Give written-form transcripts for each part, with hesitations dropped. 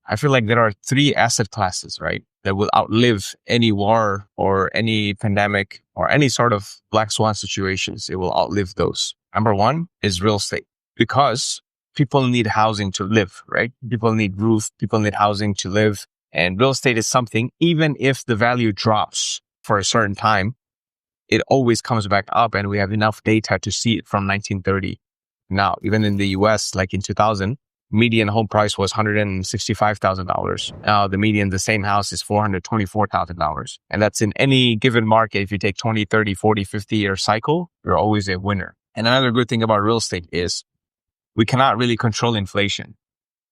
I feel like there are three asset classes, right, that will outlive any war or any pandemic or any sort of black swan situations. It will outlive those. Number one is real estate, because people need housing to live, right? People need roof, people need housing to live. And real estate is something, even if the value drops for a certain time, it always comes back up, and we have enough data to see it from 1930. Now, even in the US, like in 2000, median home price was $165,000. Now, the median, the same house is $424,000. And that's in any given market. If you take 20, 30, 40, 50-year cycle, you're always a winner. And another good thing about real estate is we cannot really control inflation.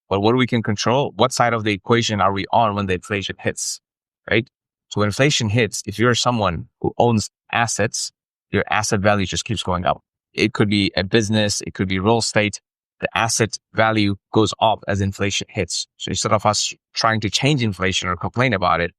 But what we can control, what side of the equation are we on when the inflation hits, right? So when inflation hits, if you're someone who owns assets, your asset value just keeps going up. It could be a business, it could be real estate. The asset value goes up as inflation hits. So instead of us trying to change inflation or complain about it,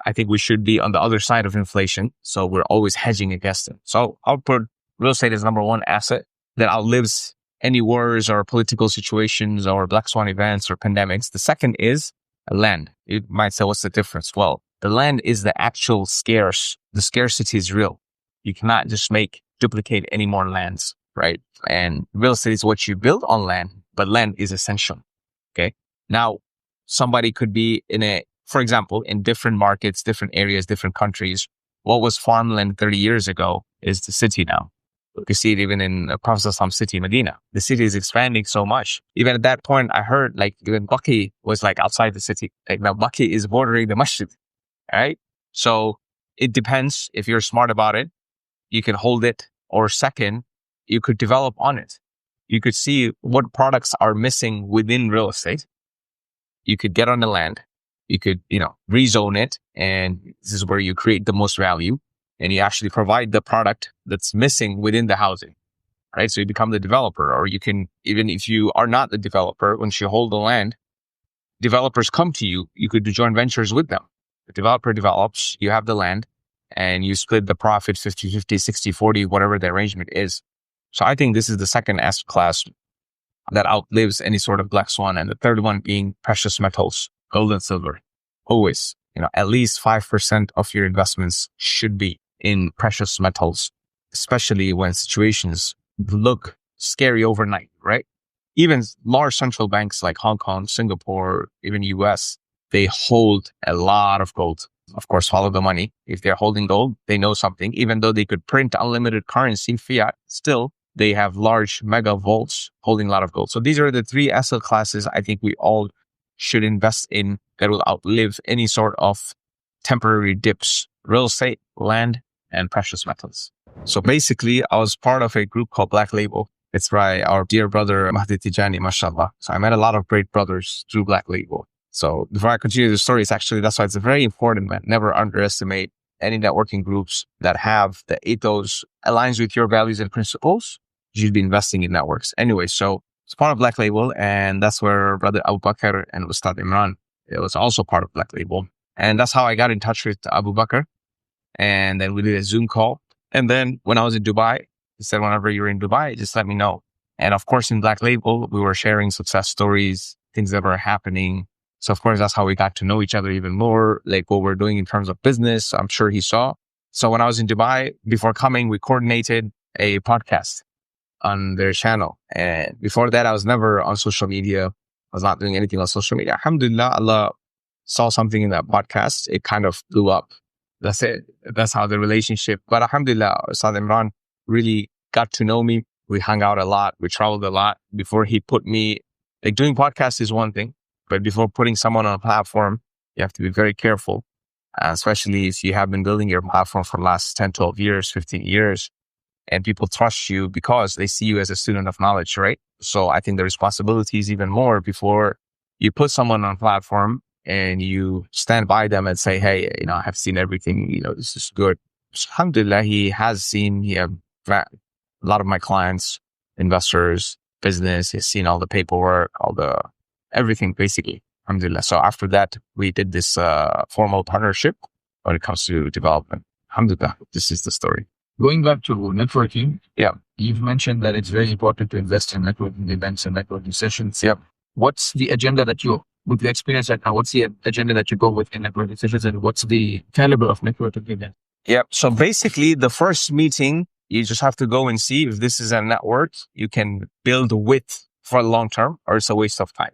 I think we should be on the other side of inflation. So we're always hedging against it. So I'll put real estate as number one asset that outlives any wars or political situations or black swan events or pandemics. The second is land. You might say, what's the difference? Well, the land is the actual scarce. The scarcity is real. You cannot just duplicate any more lands, right? And real estate is what you build on land, but land is essential. Okay. Now, somebody could be for example, in different markets, different areas, different countries. What was farmland 30 years ago is the city now. You see it even in Prophet city, Medina. The city is expanding so much. Even at that point, I heard even Baki was outside the city. Now Baki is bordering the masjid, right? So it depends. If you're smart about it, you can hold it. Or second, you could develop on it. You could see what products are missing within real estate. You could get on the land. You could, rezone it. And this is where you create the most value. And you actually provide the product that's missing within the housing, right? So you become the developer, or you can, even if you are not the developer, once you hold the land, developers come to you. You could do joint ventures with them. The developer develops, you have the land, and you split the profit 50, 50, 60, 40, whatever the arrangement is. So I think this is the second asset class that outlives any sort of black swan. And the third one being precious metals, gold and silver. Always, at least 5% of your investments should be in precious metals, especially when situations look scary overnight, right? Even large central banks like Hong Kong, Singapore, even US, they hold a lot of gold. Of course, follow the money. If they're holding gold, they know something. Even though they could print unlimited currency, fiat, still, they have large mega vaults holding a lot of gold. So these are the three asset classes I think we all should invest in that will outlive any sort of temporary dips: real estate, land, and precious metals. So basically, I was part of a group called Black Label. It's by our dear brother, Mahdi Tijani, mashallah. So I met a lot of great brothers through Black Label. So before I continue the story, that's why it's very important, man. Never underestimate any networking groups that have the ethos aligns with your values and principles. You should be investing in networks. Anyway, so it's part of Black Label, and that's where Brother Abu Bakr and Ustad Imran, it was also part of Black Label. And that's how I got in touch with Abu Bakr. And then we did a Zoom call. And then when I was in Dubai, he said, whenever you're in Dubai, just let me know. And of course, in Black Label, we were sharing success stories, things that were happening. So of course, that's how we got to know each other even more, like what we're doing in terms of business. I'm sure he saw. So when I was in Dubai, before coming, we coordinated a podcast on their channel. And before that, I was never on social media. I was not doing anything on social media. Alhamdulillah, Allah saw something in that podcast. It kind of blew up. That's it. That's how the relationship. But alhamdulillah, Ustad Imran really got to know me. We hung out a lot. We traveled a lot. Before he put me, doing podcasts is one thing, but before putting someone on a platform, you have to be very careful, especially if you have been building your platform for the last 10, 12 years, 15 years, and people trust you because they see you as a student of knowledge, right? So I think the responsibility is even more before you put someone on a platform and you stand by them and say, hey, I have seen everything, this is good. So, alhamdulillah, he has a lot of my clients, investors, business. He's seen all the paperwork, everything basically. Alhamdulillah. So after that, we did this formal partnership when it comes to development. Alhamdulillah, this is the story. Going back to networking, yeah, you've mentioned that it's very important to invest in networking events and networking sessions. Yep. What's the agenda that you with the experience right now, what's the agenda that you go with in networking sessions, and what's the caliber of networking event? Yep. So basically, the first meeting, you just have to go and see if this is a network you can build with for long term, or it's a waste of time.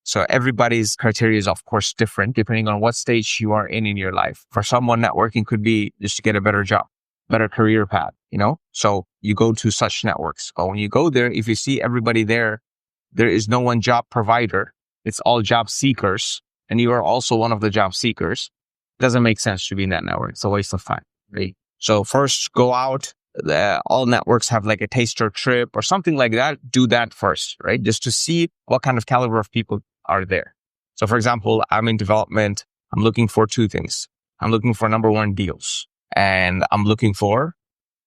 So everybody's criteria is, of course, different depending on what stage you are in your life. For someone, networking could be just to get a better job, better career path, So you go to such networks. But when you go there, if you see everybody there, there is no one job provider. It's all job seekers. And you are also one of the job seekers. It doesn't make sense to be in that network. It's a waste of time, right? So first go out. All networks have like a taster trip or something like that. Do that first, right? Just to see what kind of caliber of people are there. So for example, I'm in development. I'm looking for two things. I'm looking for number one, deals. And I'm looking for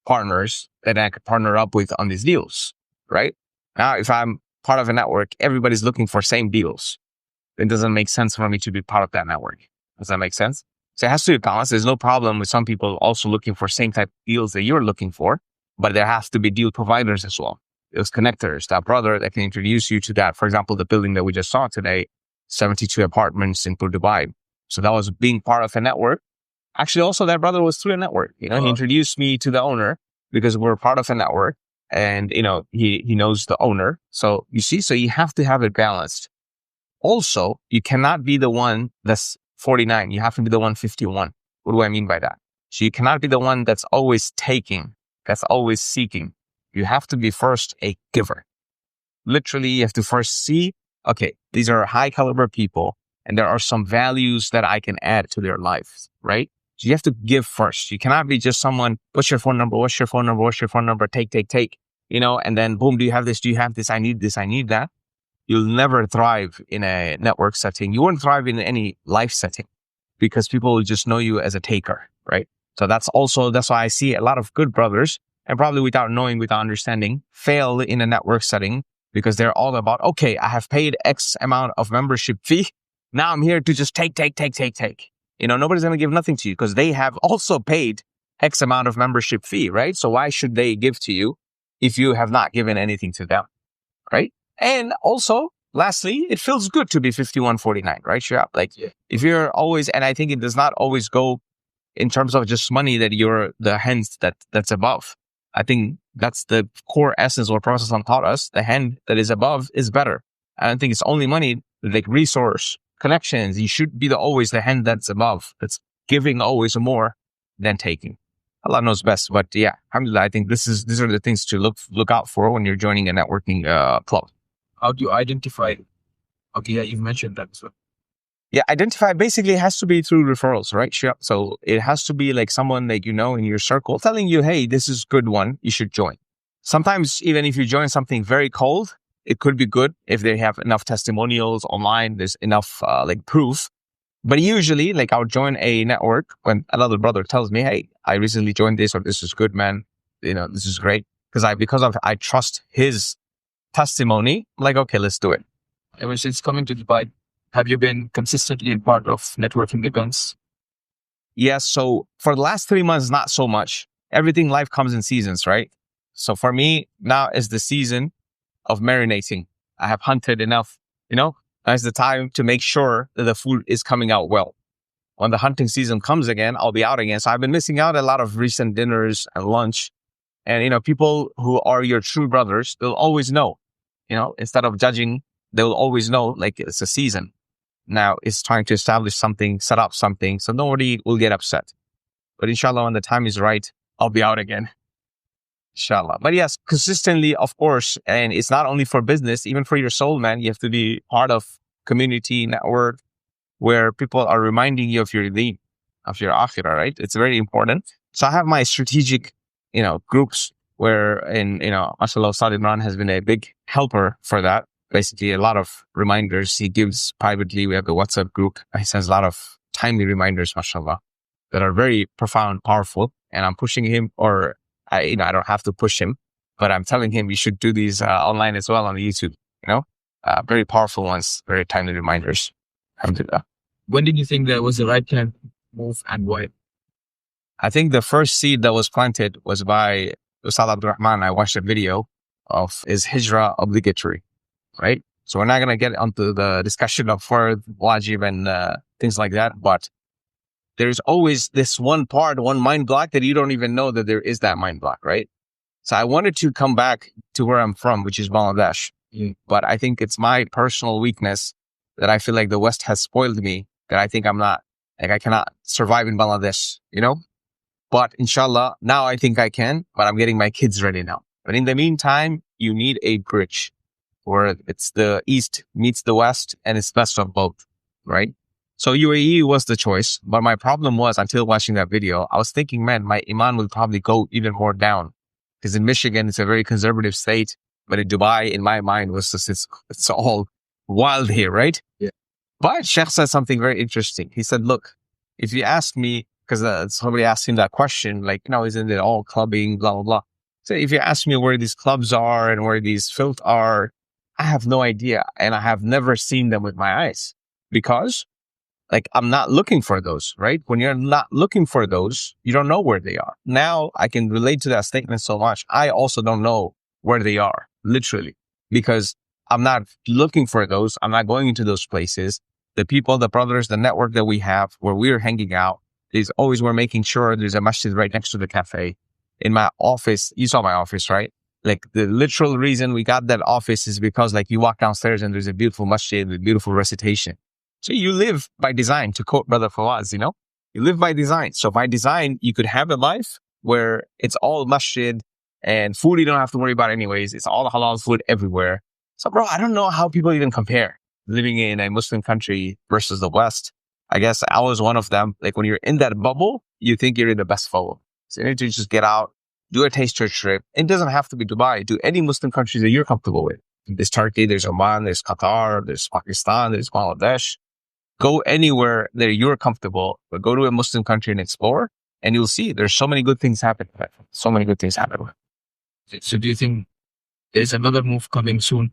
partners that I could partner up with on these deals, right? Now, if I'm part of a network, everybody's looking for same deals. It doesn't make sense for me to be part of that network. Does that make sense? So it has to be balanced. There's no problem with some people also looking for same type of deals that you're looking for, but there has to be deal providers as well. Those connectors, that brother that can introduce you to that. For example, the building that we just saw today, 72 apartments in Dubai. So that was being part of a network. Actually, also that brother was through a network. He introduced me to the owner because we're part of a network, and he knows the owner. So you see, so you have to have it balanced. Also, you cannot be the one that's 49. You have to be the one 51. What do I mean by that? So you cannot be the one that's always taking, that's always seeking. You have to be first a giver. Literally, you have to first see, okay, these are high caliber people, and there are some values that I can add to their lives, right? So you have to give first. You cannot be just someone, what's your phone number? What's your phone number? What's your phone number? Take, and then boom, do you have this? Do you have this? I need this. I need that. You'll never thrive in a network setting. You won't thrive in any life setting because people will just know you as a taker, right? So that's why I see a lot of good brothers, and probably without knowing, without understanding, fail in a network setting because they're all about, okay, I have paid X amount of membership fee. Now I'm here to just take. Nobody's going to give nothing to you because they have also paid X amount of membership fee, right? So why should they give to you if you have not given anything to them, right? And also, lastly, it feels good to be 5149, right? Sure. If you're always, and I think it does not always go in terms of just money that you're the hand that's above. I think that's the core essence or process taught us. The hand that is above is better. I don't think it's only money, like resource, connections. You should be always the hand that's above, that's giving always more than taking. Allah knows best, but yeah, alhamdulillah, I think these are the things to look out for when you're joining a networking club. How do you identify? Okay, yeah, you've mentioned that as well. Yeah, identify basically has to be through referrals, right? Sure. So it has to be like someone that you know in your circle telling you, hey, this is a good one, you should join. Sometimes even if you join something very cold, it could be good if they have enough testimonials online, there's enough proof. But usually, I'll join a network when another brother tells me, hey, I recently joined this, or this is good, man. This is great. Because I trust his testimony. I'm like, okay, let's do it. Ever since coming to Dubai, have you been consistently a part of networking events? Yes. So for the last 3 months, not so much. Everything, life comes in seasons, right? So for me, now is the season of marinating. I have hunted enough, now is the time to make sure that the food is coming out well. When the hunting season comes again, I'll be out again. So I've been missing out a lot of recent dinners and lunch. And, people who are your true brothers, they'll always know, instead of judging, they'll always know, it's a season. Now it's trying to establish something, set up something, so nobody will get upset. But inshallah, when the time is right, I'll be out again. Inshallah. But yes, consistently, of course, and it's not only for business, even for your soul, man. You have to be part of community network where people are reminding you of your deen, of your akhirah, right? It's very important. So I have my strategic, groups where, mashallah, Ustad Imran has been a big helper for that. Basically, a lot of reminders he gives privately. We have a WhatsApp group. He sends a lot of timely reminders, mashallah, that are very profound, powerful. And I'm pushing him, or I don't have to push him, but I'm telling him you should do these online as well on YouTube. Very powerful ones, very timely reminders. Alhamdulillah. When did you think that was the right time to move, and why? I think the first seed that was planted was by Ustad Abdurrahman. I watched a video of, is hijrah obligatory, right? So we're not going to get onto the discussion of fard, wajib, and things like that. But there's always this one part, one mind block that you don't even know that there is that mind block, right? So I wanted to come back to where I'm from, which is Bangladesh. But I think it's my personal weakness that I feel like the West has spoiled me, that I think I'm not, like I cannot survive in Bangladesh, you know? But inshallah, now I think I can, but I'm getting my kids ready now. But in the meantime, you need a bridge where it's the East meets the West and it's best of both, right? So UAE was the choice. But my problem was, until watching that video, I was thinking, man, my iman will probably go even more down. Because in Michigan, it's a very conservative state. But in Dubai, in my mind, was just, it's all wild here, right? Yeah. But Sheikh said something very interesting. He said, look, if you ask me, because somebody asked him that question, like, isn't it all clubbing, blah, blah, blah. So if you ask me where these clubs are and where these filth are, I have no idea. And I have never seen them with my eyes because I'm not looking for those, right? When you're not looking for those, you don't know where they are. Now I can relate to that statement so much. I also don't know where they are, literally, because I'm not looking for those. I'm not going into those places. The people, the brothers, the network that we have where we're hanging out is always, we're making sure there's a masjid right next to the cafe. In my office, you saw my office, right? Like the literal reason we got that office is because you walk downstairs and there's a beautiful masjid with beautiful recitation. So you live by design, to quote Brother Fawaz, you live by design. So by design, you could have a life where it's all masjid and food you don't have to worry about anyways. It's all halal food everywhere. So bro, I don't know how people even compare living in a Muslim country versus the West. I guess I was one of them. Like when you're in that bubble, you think you're in the best bubble. So you need to just get out, do a taster trip. It doesn't have to be Dubai. Do any Muslim countries that you're comfortable with. There's Turkey, there's Oman, there's Qatar, there's Pakistan, there's Bangladesh. Go anywhere that you're comfortable, but go to a Muslim country and explore, and you'll see there's so many good things happen. So many good things happen. So do you think there's another move coming soon?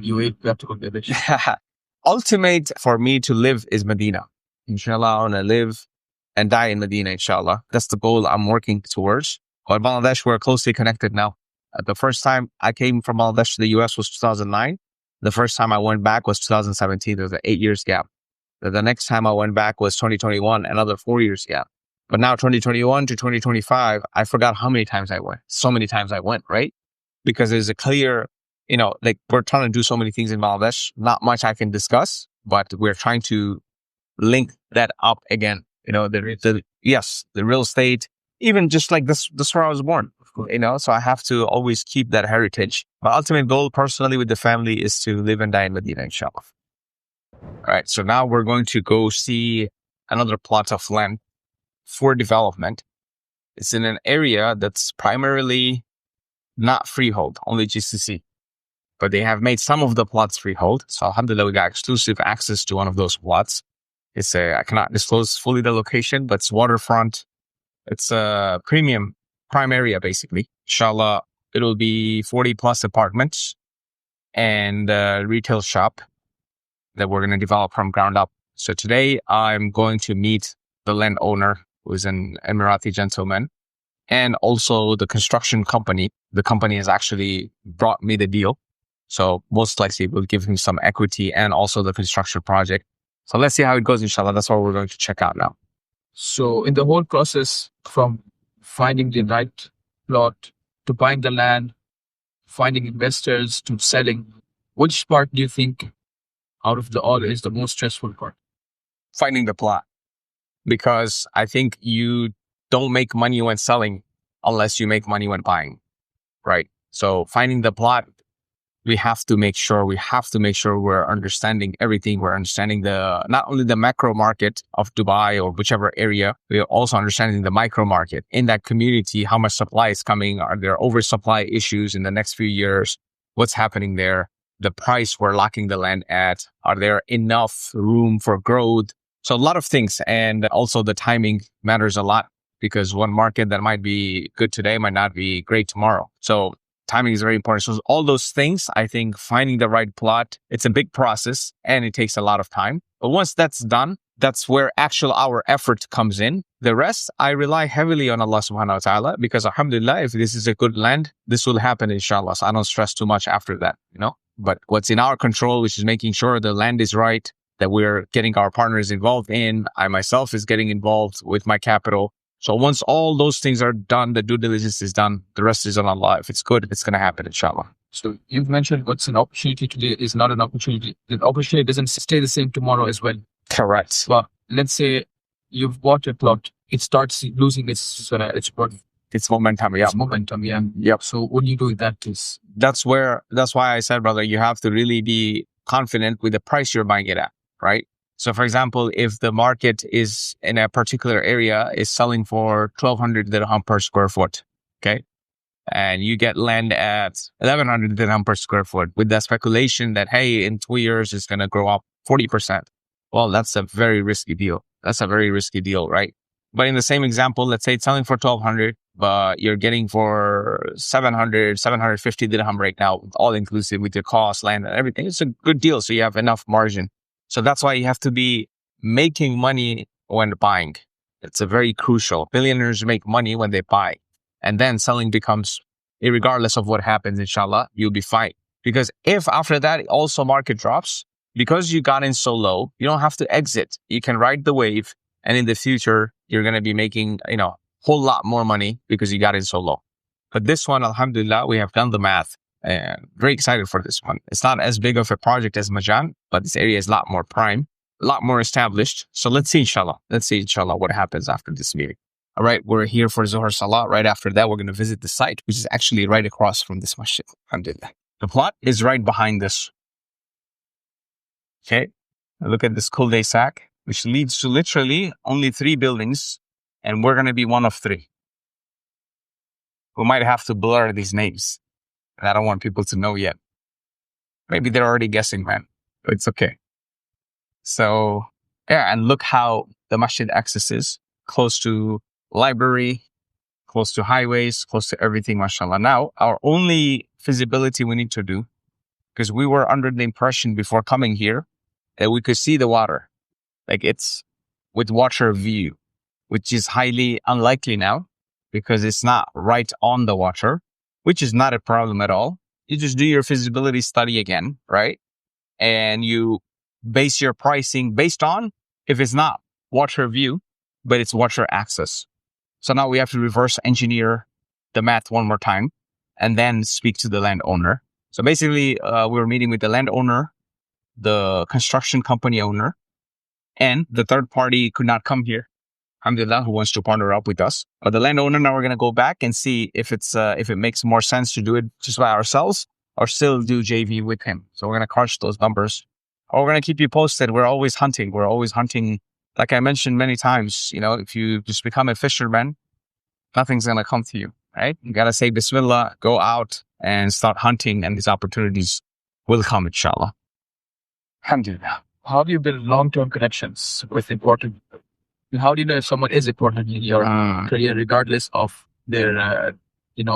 UAE have to go to the Ultimate for me to live is Medina. Inshallah, I want to live and die in Medina, inshallah. That's the goal I'm working towards. But Bangladesh, we're closely connected now. The first time I came from Bangladesh to the US was 2009. The first time I went back was 2017. There was an 8 years gap. The next time I went back was 2021, another 4 years gap. But now 2021 to 2025, I forgot how many times I went. So many times I went, right? Because there's a clear, we're trying to do so many things in Bangladesh. Not much I can discuss, but we're trying to link that up again. The real estate, even just like this is where I was born, so I have to always keep that heritage. My ultimate goal personally with the family is to live and die in Medina, inshallah. All right. So now we're going to go see another plot of land for development. It's in an area that's primarily not freehold, only GCC. But they have made some of the plots freehold. So alhamdulillah, we got exclusive access to one of those plots. I cannot disclose fully the location, but it's waterfront. It's a prime area, basically. Inshallah, it'll be 40 plus apartments and a retail shop that we're going to develop from ground up. So today I'm going to meet the landowner, who is an Emirati gentleman, and also the construction company. The company has actually brought me the deal. So most likely we'll give him some equity and also the construction project. So let's see how it goes, inshallah. That's what we're going to check out now. So in the whole process, from finding the right plot to buying the land, finding investors to selling, which part do you think out of the all is the most stressful part? Finding the plot. Because I think you don't make money when selling unless you make money when buying, right? So finding the plot, we have to make sure we're understanding everything. We're understanding not only the macro market of Dubai or whichever area, we are also understanding the micro market in that community. How much supply is coming? Are there oversupply issues in the next few years? What's happening there? The price we're locking the land at? Are there enough room for growth? So a lot of things. And also the timing matters a lot, because one market that might be good today might not be great tomorrow. So timing is very important. So all those things, I think finding the right plot, it's a big process and it takes a lot of time. But once that's done, that's where our effort comes in. The rest, I rely heavily on Allah subhanahu wa ta'ala, because alhamdulillah, if this is a good land, this will happen inshallah. So I don't stress too much after that, But what's in our control, which is making sure the land is right, that we're getting our partners involved in. I myself is getting involved with my capital. So once all those things are done, the due diligence is done, the rest is on Allah. If it's good, it's going to happen, inshallah. So you've mentioned what's an opportunity today is not an opportunity. The opportunity doesn't stay the same tomorrow as well. Correct. But let's say you've bought a plot, it starts losing its momentum. Yeah. Its momentum. Yeah. Yep. So what do you do with that? Is that's why I said, brother, you have to really be confident with the price you're buying it at, right? So for example, if the market is in a particular area is selling for 1,200 dirham per square foot, okay? And you get land at 1,100 dirham per square foot with the speculation that, hey, in 2 years, it's going to grow up 40%. Well, that's a very risky deal. Right? But in the same example, let's say it's selling for 1,200, but you're getting for 700, 750 dirham right now, all inclusive with your cost, land and everything. It's a good deal. So you have enough margin. So that's why you have to be making money when buying. It's a very crucial. Billionaires make money when they buy. And then selling becomes, regardless of what happens, inshallah, you'll be fine. Because if after that also market drops, because you got in so low, you don't have to exit. You can ride the wave. And in the future, you're going to be making, a whole lot more money because you got in so low. But this one, alhamdulillah, we have done the math and very excited for this one. It's not as big of a project as Majan, but this area is a lot more prime, a lot more established. So let's see, inshallah, what happens after this meeting. All right, we're here for Zuhr Salah. Right after that, we're going to visit the site, which is actually right across from this masjid, alhamdulillah. The plot is right behind this. Okay, now look at this cul-de-sac, which leads to literally only 3 buildings, and we're going to be one of 3. We might have to blur these names. And I don't want people to know yet. Maybe they're already guessing, man. But it's okay. So, yeah, and look how the masjid access is. Close to library, close to highways, close to everything, mashallah. Now, our only feasibility we need to do, because we were under the impression before coming here that we could see the water. Like it's with water view, which is highly unlikely now because it's not right on the water, which is not a problem at all. You just do your feasibility study again, right? And you base your pricing based on if it's not water view, but it's water access. So now we have to reverse engineer the math one more time and then speak to the landowner. So basically, we were meeting with the landowner, the construction company owner, and the third party could not come here. Alhamdulillah, who wants to partner up with us. But the landowner, now we're going to go back and see if it makes more sense to do it just by ourselves or still do JV with him. So we're going to crunch those numbers. Or we're going to keep you posted. We're always hunting. Like I mentioned many times, if you just become a fisherman, nothing's going to come to you, right? You got to say Bismillah, go out and start hunting, and these opportunities will come, inshallah. Alhamdulillah. How do you build long-term connections with important people? How do you know if someone is important in your career, regardless of their,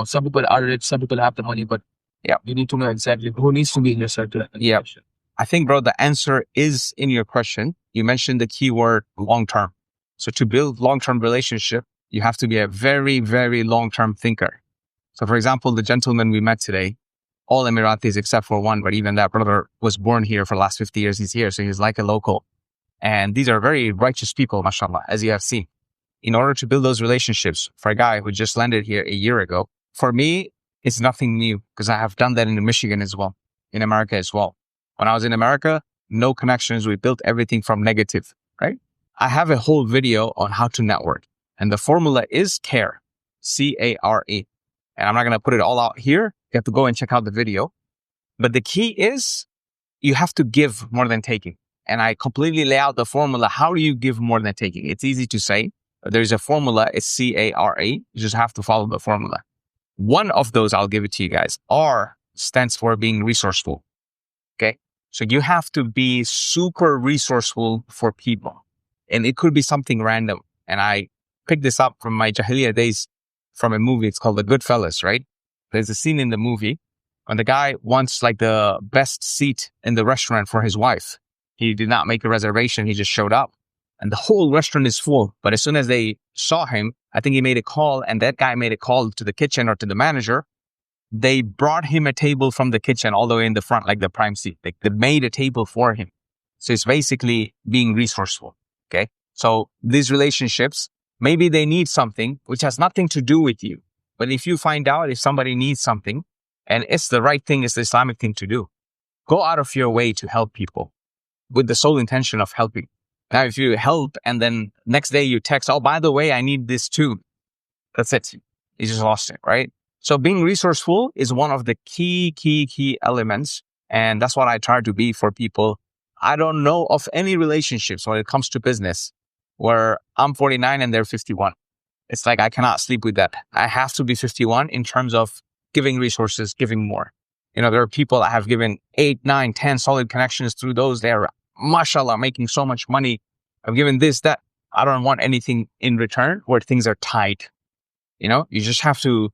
some people are rich, some people have the money, but you need to know exactly who needs to be in your circle. Yeah. I think, bro, the answer is in your question. You mentioned the keyword long-term. So to build long-term relationship, you have to be a very, very long-term thinker. So for example, the gentleman we met today, all Emiratis except for one, but even that brother was born here for the last 50 years. He's here. So he's like a local. And these are very righteous people, mashallah, as you have seen. In order to build those relationships for a guy who just landed here a year ago, for me, it's nothing new because I have done that in Michigan as well, in America as well. When I was in America, no connections. We built everything from negative, right? I have a whole video on how to network. And the formula is CARE, C-A-R-E. And I'm not going to put it all out here. You have to go and check out the video. But the key is you have to give more than taking. And I completely lay out the formula. How do you give more than taking? It's easy to say. There's a formula. It's CARE. You just have to follow the formula. One of those, I'll give it to you guys. R stands for being resourceful. Okay. So you have to be super resourceful for people. And it could be something random. And I picked this up from my Jahiliyyah days from a movie. It's called The Goodfellas, right? There's a scene in the movie when the guy wants like the best seat in the restaurant for his wife. He did not make a reservation. He just showed up and the whole restaurant is full. But as soon as they saw him, I think he made a call and that guy made a call to the kitchen or to the manager. they brought him a table from the kitchen all the way in the front, like the prime seat. Like they made a table for him. So it's basically being resourceful. Okay. So these relationships, maybe they need something which has nothing to do with you. But if you find out if somebody needs something and it's the right thing, it's the Islamic thing to do, go out of your way to help people with the sole intention of helping. Now, if you help and then next day you text, oh, by the way, I need this too. That's it. You just lost it, right? So being resourceful is one of the key elements. And that's what I try to be for people. I don't know of any relationships when it comes to business where I'm 49 and they're 51. It's like, I cannot sleep with that. I have to be 51 in terms of giving resources, giving more. There are people I have given 8, 9, 10 solid connections through those. They're, mashallah, making so much money. I've given this, that. I don't want anything in return where things are tied. You just have to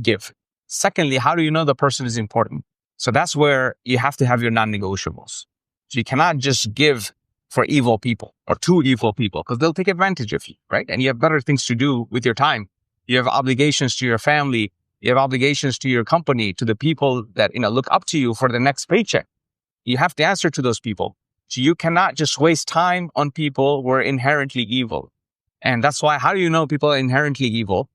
give. Secondly, how do you know the person is important? So that's where you have to have your non-negotiables. So you cannot just give for evil people or to evil people because they'll take advantage of you, right? And you have better things to do with your time. You have obligations to your family. You have obligations to your company, to the people that, look up to you for the next paycheck. You have to answer to those people. So you cannot just waste time on people who are inherently evil. And that's why, how do you know people are inherently evil?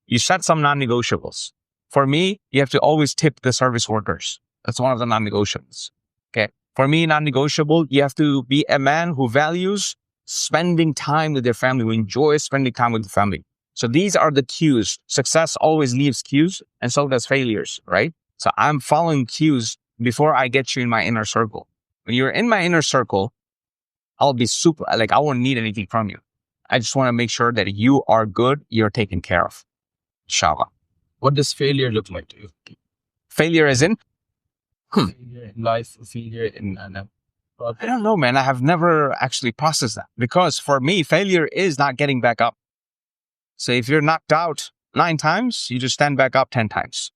You set some non-negotiables. For me, you have to always tip the service workers. That's one of the non-negotiables. Okay. For me, non-negotiable, you have to be a man who values spending time with their family, who enjoys spending time with the family. So these are the cues. Success always leaves cues, and so does failures, right? So I'm following cues before I get you in my inner circle. When you're in my inner circle, I'll be I won't need anything from you. I just want to make sure that you are good, you're taken care of. Inshallah. What does failure look like to you? Failure as in? Failure in life, failure in I don't know, man. I have never actually processed that because for me, failure is not getting back up. So if you're knocked out 9 times, you just stand back up 10 times.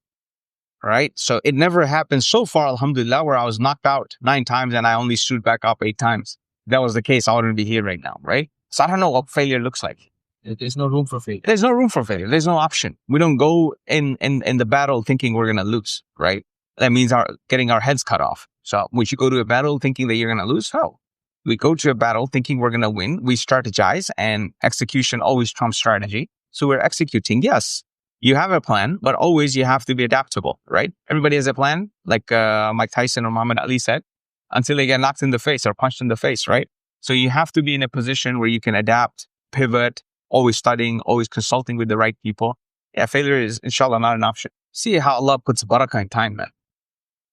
Right? So it never happened so far, alhamdulillah, where I was knocked out 9 times and I only stood back up 8 times. If that was the case, I wouldn't be here right now, right? So I don't know what failure looks like. There's no room for failure. There's no room for failure. There's no option. We don't go in the battle thinking we're going to lose, right? That means getting our heads cut off. So would you go to a battle thinking that you're going to lose? No. We go to a battle thinking we're going to win. We strategize, and execution always trumps strategy. So we're executing. Yes, you have a plan, but always you have to be adaptable, right? Everybody has a plan, like Mike Tyson or Muhammad Ali said, until they get knocked in the face or punched in the face, right? So you have to be in a position where you can adapt, pivot, always studying, always consulting with the right people. Yeah, failure is, inshallah, not an option. See how Allah puts barakah in time, man.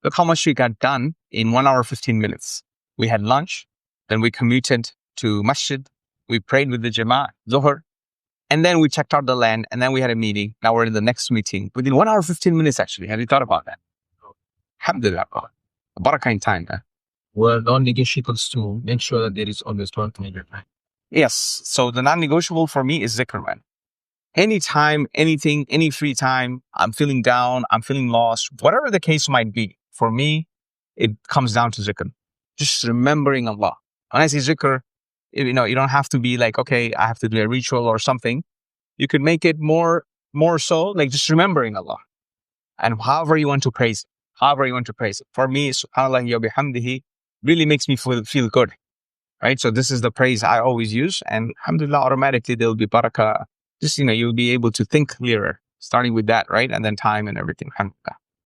Look how much we got done in 1 hour, 15 minutes. We had lunch, then we commuted to masjid, we prayed with the jama'ah, Zuhr, and then we checked out the land, and then we had a meeting. Now we're in the next meeting within 1 hour, 15 minutes, actually. Have you thought about that? Alhamdulillah. Barakah in time, man. Well, non-negotiables to make sure that there is always barakah in your time. Yes. So the non-negotiable for me is dhikr, man. Anytime, anything, any free time, I'm feeling down, I'm feeling lost, whatever the case might be, for me, it comes down to dhikr. Just remembering Allah. When I say dhikr, you don't have to be like, okay, I have to do a ritual or something. You could make it more so like just remembering Allah. And however you want to praise it. However you want to praise it. For me, subhanallah wa bihamdihi really makes me feel good. Right? So this is the praise I always use. And alhamdulillah, automatically there will be barakah. Just, you'll be able to think clearer, starting with that, right? And then time and everything. Alhamdulillah.